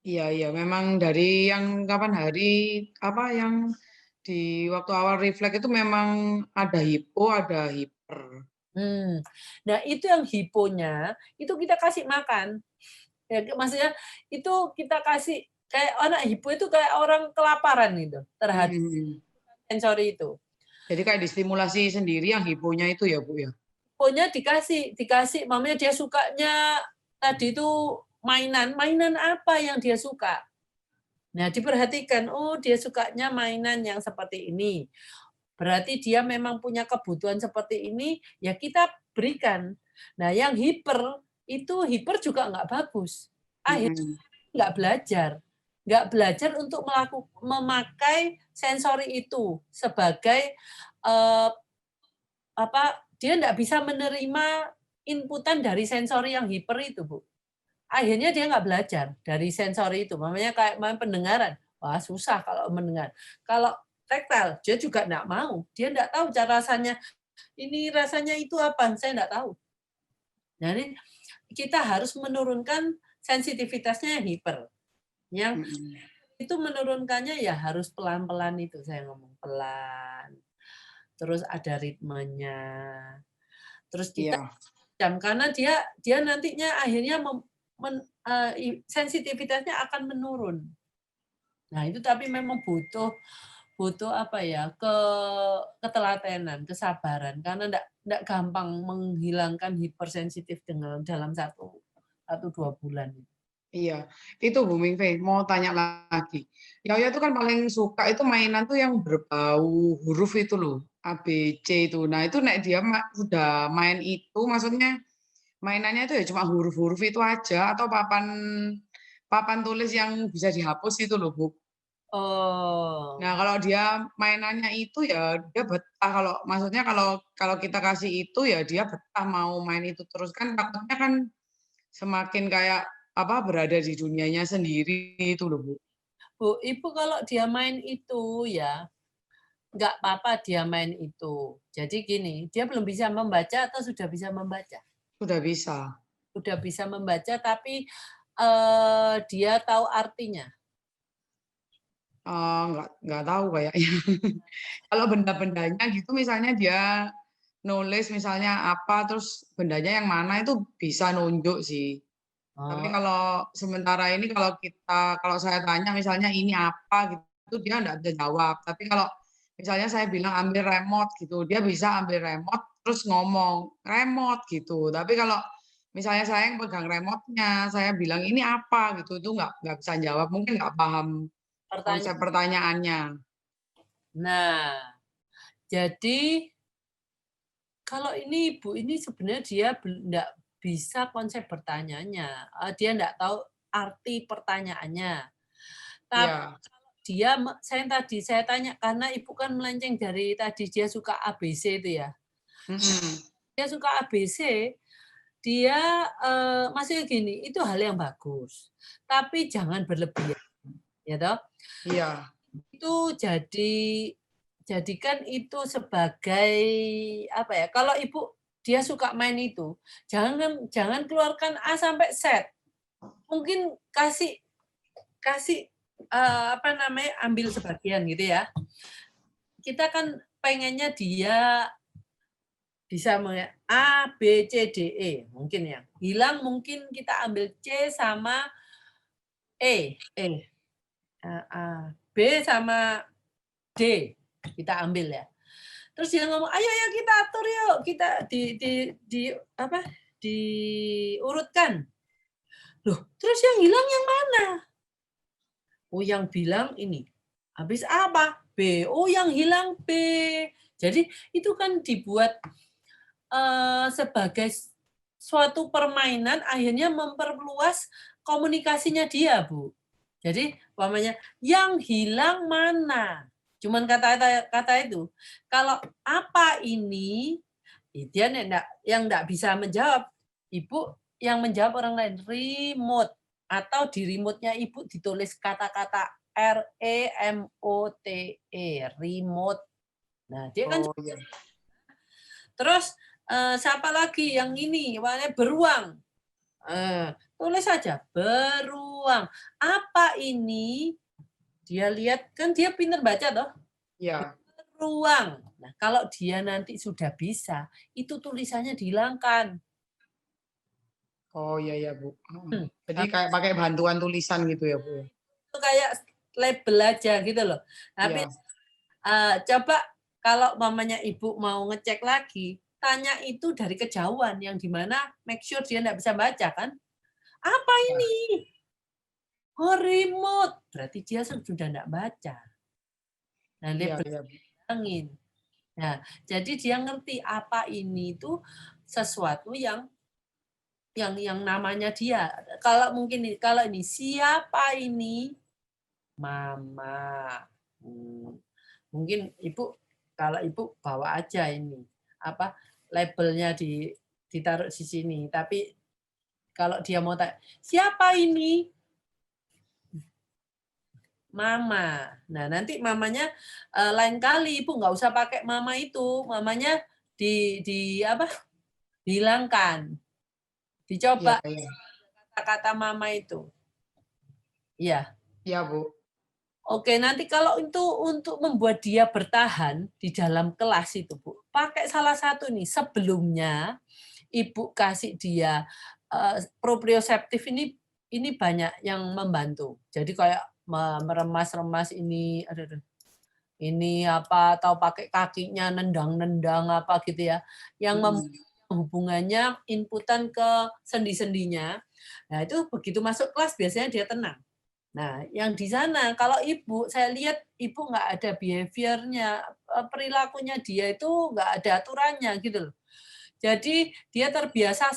Iya, iya, memang dari yang kapan hari apa yang di waktu awal refleks itu memang ada hipo, ada hiper. Nah itu yang hiponya, itu kita kasih makan. Ya, maksudnya itu kita kasih kayak anak hipo itu kayak orang kelaparan gitu terhadap Mhm. sensori itu. Jadi kayak distimulasi sendiri yang hiponya itu ya, Bu, ya? Pokoknya dikasih dikasih mamanya dia sukanya tadi itu mainan, mainan apa yang dia suka. Nah, diperhatikan, oh dia sukanya mainan yang seperti ini. Berarti dia memang punya kebutuhan seperti ini, ya kita berikan. Nah, yang hiper, itu hiper juga nggak bagus. Akhirnya Mhm. nggak belajar. Nggak belajar untuk memakai sensori itu sebagai eh, apa dia nggak bisa menerima inputan dari sensori yang hiper itu, Bu. Akhirnya dia nggak belajar dari sensori itu. Mamanya kayak main pendengaran. Wah, susah kalau mendengar. Kalau taktil, dia juga nggak mau. Dia nggak tahu cara rasanya. Ini rasanya itu apa? Saya nggak tahu. Jadi kita harus menurunkan sensitivitasnya yang hiper. Yang Mhm. itu menurunkannya ya harus pelan-pelan itu saya ngomong pelan. Terus ada ritmenya. Terus kita Iya. jam karena dia dia nantinya akhirnya sensitivitasnya akan menurun. Nah, itu tapi memang butuh butuh apa ya, ketelatenan, kesabaran karena ndak gampang menghilangkan hipersensitif dengan dalam satu 2 bulan. Iya, itu Bu Mingfei, mau tanya lagi. Yaya itu kan paling suka itu mainan tuh yang berbau huruf itu loh, A, B, C itu. Nah itu nek dia udah main itu, maksudnya mainannya itu ya cuma huruf-huruf itu aja atau papan papan tulis yang bisa dihapus itu loh Bu. Nah Oh. kalau dia mainannya itu ya dia betah kalau maksudnya kalau kalau kita kasih itu ya dia betah mau main itu terus kan takutnya kan semakin kayak, apa, berada di dunianya sendiri itu loh, Bu. Bu, Ibu kalau dia main itu ya, nggak apa-apa dia main itu. Jadi gini, dia belum bisa membaca atau sudah bisa membaca? Sudah bisa. Sudah bisa membaca tapi, dia tahu artinya? Nggak tahu kayaknya. Kalau benda-bendanya gitu misalnya dia nulis misalnya apa, terus bendanya yang mana itu bisa nunjuk sih. Tapi Oh. kalau sementara ini kalau saya tanya misalnya, "Ini apa?" Gitu, dia nggak bisa jawab. Tapi kalau misalnya saya bilang, "Ambil remote," gitu, dia bisa ambil remote terus ngomong, "Remote," gitu. Tapi kalau misalnya saya yang pegang remote-nya, saya bilang, "Ini apa?" Gitu, itu nggak bisa jawab, mungkin nggak paham konsep Pertanyaan. pertanyaannya. Nah, jadi kalau ini Ibu ini sebenarnya dia nggak bisa konsep bertanyanya, dia nggak tahu arti pertanyaannya. Tapi Iya, dia saya yang tadi saya tanya karena Ibu kan melenceng dari tadi dia suka ABC itu ya. mhm, Dia suka ABC, dia, maksudnya gini, itu hal yang bagus, tapi jangan berlebihan, ya toh. iya, Itu jadikan itu sebagai apa ya, kalau Ibu dia suka main itu, jangan jangan keluarkan A sampai Z. Mungkin kasih kasih, apa namanya, ambil sebagian gitu ya. Kita kan pengennya dia bisa A, B, C, D, E mungkin ya. Hilang mungkin kita ambil C sama A, B sama D, kita ambil ya. Terus dia ngomong, "Ayo ayo kita atur yuk, kita di apa, diurutkan." Loh, terus yang hilang yang mana? Oh, yang bilang ini. Habis apa? B. Oh, yang hilang B. Jadi itu kan dibuat, sebagai suatu permainan akhirnya memperluas komunikasinya dia, Bu. Jadi umpamanya, "Yang hilang mana?" Cuman kata-kata kata itu. Kalau "Apa ini?" Dia ndak yang ndak bisa menjawab. Ibu yang menjawab orang lain, "Remote." Atau di remote-nya Ibu ditulis kata-kata REMOTE, remote. Nah, dia kan oh iya, terus, siapa lagi yang ini, warnanya beruang, tulis saja beruang. beruang. Apa ini? Dia lihat, kan dia pintar baca toh. Ya. Beruang. Nah, kalau dia nanti sudah bisa, itu tulisannya dihilangkan. Oh iya ya Bu. Jadi kayak pakai bantuan tulisan gitu ya Bu. Itu kayak label aja gitu loh. Tapi Ya. coba kalau mamanya ibu mau ngecek lagi, tanya itu dari kejauhan yang dimana make sure dia nggak bisa baca kan? Apa ini? Oh remote, berarti dia sudah nggak baca. Nah Iya, label iya Bu. angin. Nah jadi dia ngerti apa ini itu sesuatu yang namanya dia. Kalau mungkin kalau ini siapa ini? Mama. Mungkin ibu kalau ibu bawa aja ini apa labelnya ditaruh di sini. Tapi kalau dia mau tanya siapa ini? Mama. Nah nanti mamanya lain kali ibu nggak usah pakai mama itu, mamanya di apa? Dihilangkan. Iya, Dicoba iya. kata-kata mama itu. Iya. Iya Bu. Oke, nanti kalau itu untuk membuat dia bertahan di dalam kelas itu, Bu, pakai salah satu nih. Sebelumnya, Ibu kasih dia proprioseptif ini banyak yang membantu. Jadi kayak meremas-remas ini, ini apa, atau pakai kakinya nendang-nendang apa gitu ya, yang hubungannya inputan ke sendi-sendinya. Nah itu begitu masuk kelas biasanya dia tenang. Nah, yang di sana kalau ibu, saya lihat ibu nggak ada behaviornya, perilakunya dia itu nggak ada aturannya gitu loh. Jadi dia terbiasa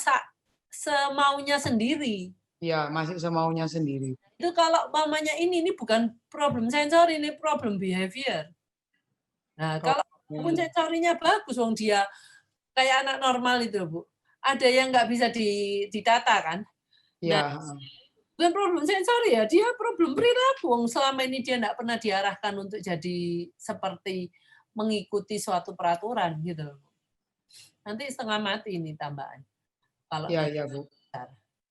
semaunya sendiri. Iya, masih semaunya sendiri. Itu kalau mamanya ini bukan problem sensori, ini problem behavior. Nah, kalau pun sensorinya bagus, wong dia kayak anak normal itu, Bu. Ada yang nggak bisa ditata kan? Nah, Iya. bukan problem sensori ya, dia problem perilaku. Selama ini dia tidak pernah diarahkan untuk jadi seperti mengikuti suatu peraturan gitu. Nanti setengah mati ini tambahan. Kalau Iya, iya Bu.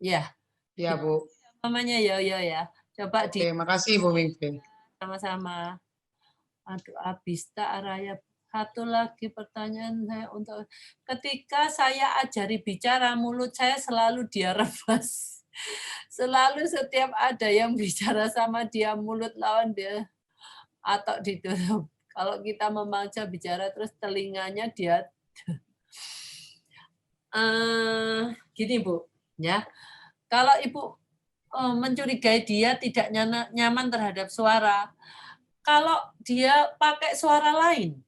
ya, Iya Bu. namanya ya. Coba Oke, makasih Bu Minggi. sama-sama. Aduh, Abista Araya. Satu lagi pertanyaan saya untuk ketika saya ajari bicara, mulut saya selalu dia rebas. Selalu setiap ada yang bicara sama dia, mulut lawan dia atau ditutup. Kalau kita membaca bicara terus telinganya dia gini Bu, ya. Kalau Ibu mencurigai dia tidak nyaman terhadap suara, kalau dia pakai suara lain,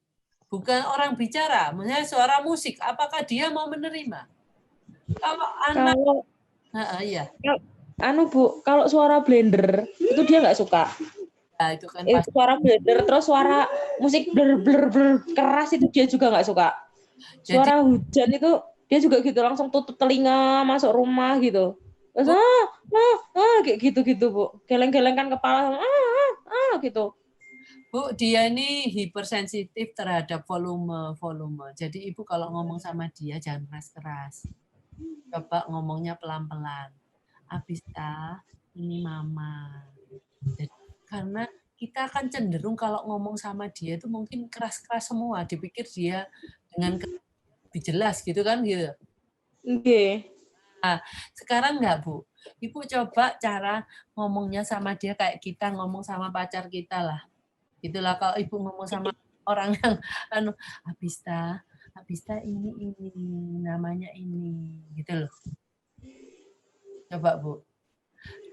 bukan orang bicara, misalnya suara musik, apakah dia mau menerima? Kalau anak, iya. Bu, kalau suara blender itu dia nggak suka. Nah, itu kan pasti. Suara blender, terus suara musik blur keras itu dia juga nggak suka. Suara hujan itu dia juga gitu, langsung tutup telinga, masuk rumah gitu. Terus kayak gitu Bu. Geleng-gelengkan kepala, gitu. Bu, dia ini hipersensitif terhadap volume. Jadi Ibu kalau ngomong sama dia jangan keras-keras. Coba ngomongnya pelan-pelan. Abista, ini mama. Jadi, karena kita akan cenderung kalau ngomong sama dia itu mungkin keras-keras semua. Dipikir dia dengan lebih jelas gitu kan gitu. Oke. Nah, sekarang enggak Bu. Ibu coba cara ngomongnya sama dia kayak kita ngomong sama pacar kita lah. Itulah kalau Ibu ngomong sama orang yang Abista ini namanya ini gitu loh. Coba Bu.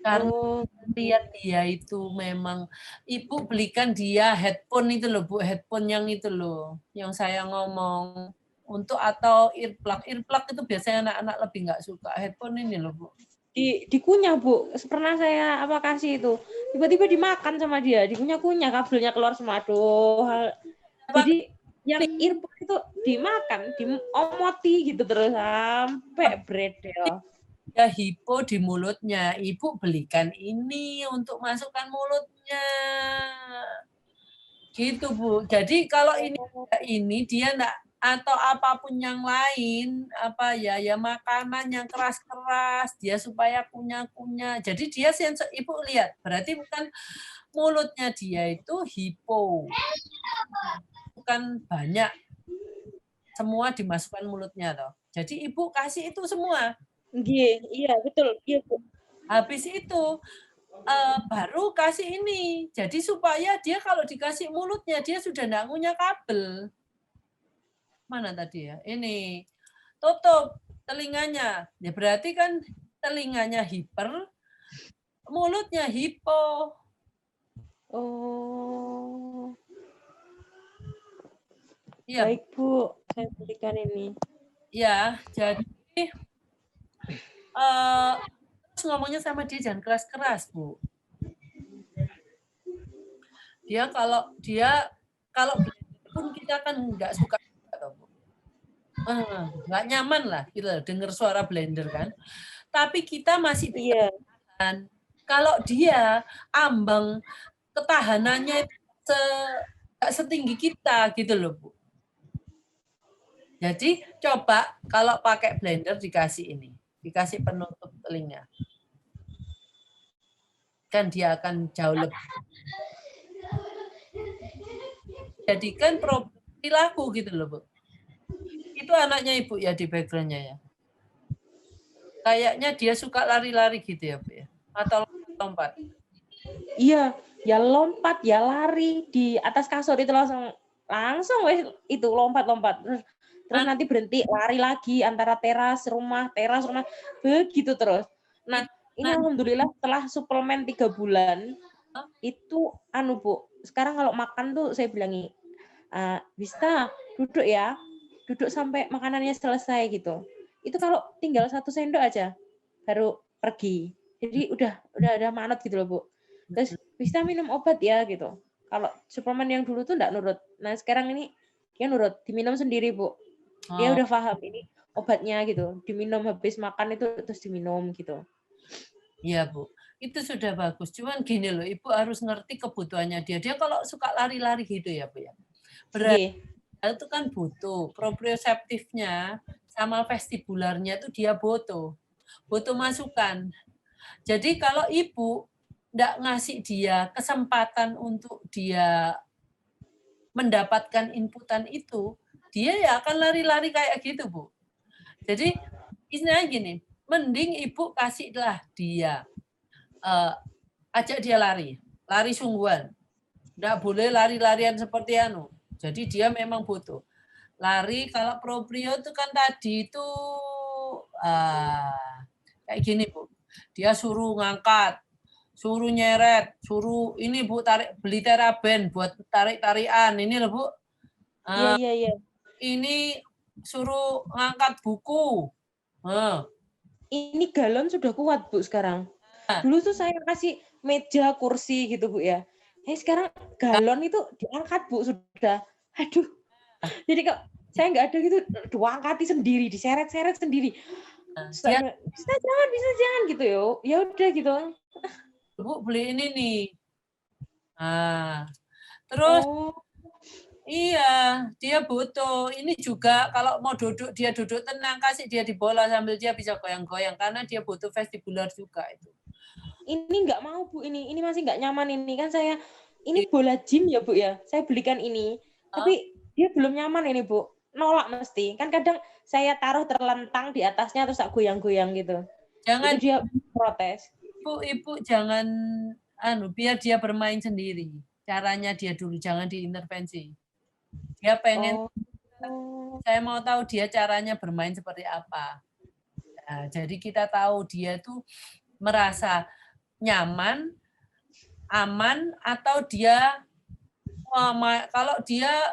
Karena lihat dia itu memang Ibu belikan dia headphone itu loh Bu, headphone yang itu loh, yang saya ngomong untuk atau earplug itu biasanya anak-anak lebih nggak suka headphone ini loh Bu. Dikunyah Bu, pernah saya kasih itu, tiba-tiba dimakan sama dia, dikunyah-kunyah kabelnya keluar semua, jadi yang earphone itu dimakan, diomoti gitu terus sampai bredel. Ya hipo di mulutnya, Ibu belikan ini untuk masukkan mulutnya. Gitu Bu. Jadi kalau ini dia enggak atau apapun yang lain, apa ya, ya makanan yang keras-keras, dia supaya kunyah-kunyah. Jadi dia sensor, Ibu lihat, berarti bukan mulutnya dia itu hipo, bukan banyak, semua dimasukkan mulutnya toh. Jadi Ibu kasih itu semua. Iya, betul. Iya, Bu. Habis itu baru kasih ini. Jadi supaya dia kalau dikasih mulutnya, dia sudah nggak ngunyah kabel. Mana tadi ya? Ini. Tutup telinganya. Ya berarti kan telinganya hiper, mulutnya hipo. Oh, Iya, baik, Bu. Saya berikan ini. ya. Jadi terus ngomongnya sama dia jangan keras-keras, Bu. Dia kalau pun kita kan nggak suka, Bu. Nggak nyaman lah kita dengar suara blender kan. Tapi kita masih bisa Iya. tahan. Kalau dia ambang ketahanannya nggak setinggi kita gitu loh, Bu. Jadi coba kalau pakai blender dikasih ini, dikasih penutup telinga. Kan dia akan jauh lebih. Jadikan perilaku gitu loh, Bu. Itu anaknya Ibu ya di background-nya ya. Kayaknya dia suka lari-lari gitu ya, Bu ya. Atau lompat. Iya, ya lompat, ya lari di atas kasur itu langsung wes itu lompat-lompat. Terus nanti berhenti lari lagi antara teras rumah begitu terus. Nah, ini alhamdulillah setelah suplemen 3 bulan itu Bu, sekarang kalau makan tuh saya bilangi, Bista duduk ya, duduk sampai makanannya selesai gitu. Itu kalau tinggal 1 sendok aja baru pergi. Jadi udah manut gitu loh, Bu. Terus Bista minum obat ya gitu. Kalau suplemen yang dulu tuh enggak nurut. Nah, sekarang ini dia nurut, diminum sendiri, Bu. Dia udah paham ini obatnya gitu. Diminum habis makan itu terus diminum gitu. Iya, Bu. Itu sudah bagus. Cuman gini loh, Ibu harus ngerti kebutuhannya dia. Dia kalau suka lari-lari gitu ya, Bu ya. Berarti itu kan butuh proprioseptifnya sama vestibularnya itu dia butuh masukan. Jadi kalau Ibu enggak ngasih dia kesempatan untuk dia mendapatkan inputan itu, dia ya akan lari-lari kayak gitu, Bu. Jadi istilahnya gini, mending Ibu kasihlah dia, ajak dia lari sungguhan. Nggak boleh lari-larian seperti anu. Jadi dia memang butuh. Lari kalau proprio itu kan tadi itu kayak gini, Bu. Dia suruh ngangkat, suruh nyeret, suruh ini Bu beli teraben buat tarik-tarian. Ini loh, Bu. Iya. Ini suruh ngangkat buku. Ini galon sudah kuat, Bu, sekarang. Dulu tuh saya kasih meja, kursi gitu, Bu ya. Sekarang galon itu diangkat, Bu, sudah. Aduh. Jadi kok saya nggak ada gitu, diangkati sendiri, diseret-seret sendiri. Bisa jangan gitu ya udah gitu. Bu beli ini nih. Terus iya, dia butuh. Ini juga kalau mau duduk, dia duduk tenang, kasih dia di bola sambil dia bisa goyang-goyang karena dia butuh vestibular juga itu. Ini nggak mau, Bu, ini masih nggak nyaman ini kan saya ini bola gym ya, Bu ya. Saya belikan ini. Tapi dia belum nyaman ini, Bu. Nolak mesti. Kan kadang saya taruh terlentang di atasnya terus tak goyang-goyang gitu. Jangan itu dia protes. Ibu jangan biar dia bermain sendiri. Caranya dia dulu, jangan diintervensi. Dia pengen saya mau tahu dia caranya bermain seperti apa. Nah, jadi kita tahu dia tuh merasa nyaman, aman, atau dia kalau dia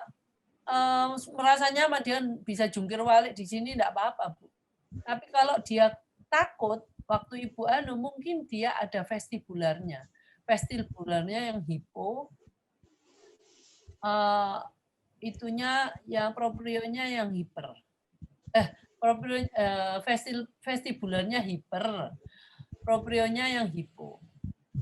merasa nyaman dia bisa jungkir balik di sini enggak apa-apa, Bu. Tapi kalau dia takut waktu Ibu mungkin dia ada vestibularnya. Vestibularnya yang hipo, itunya yang proprionya yang hiper. Vestibularnya hiper, proprionya yang hipo.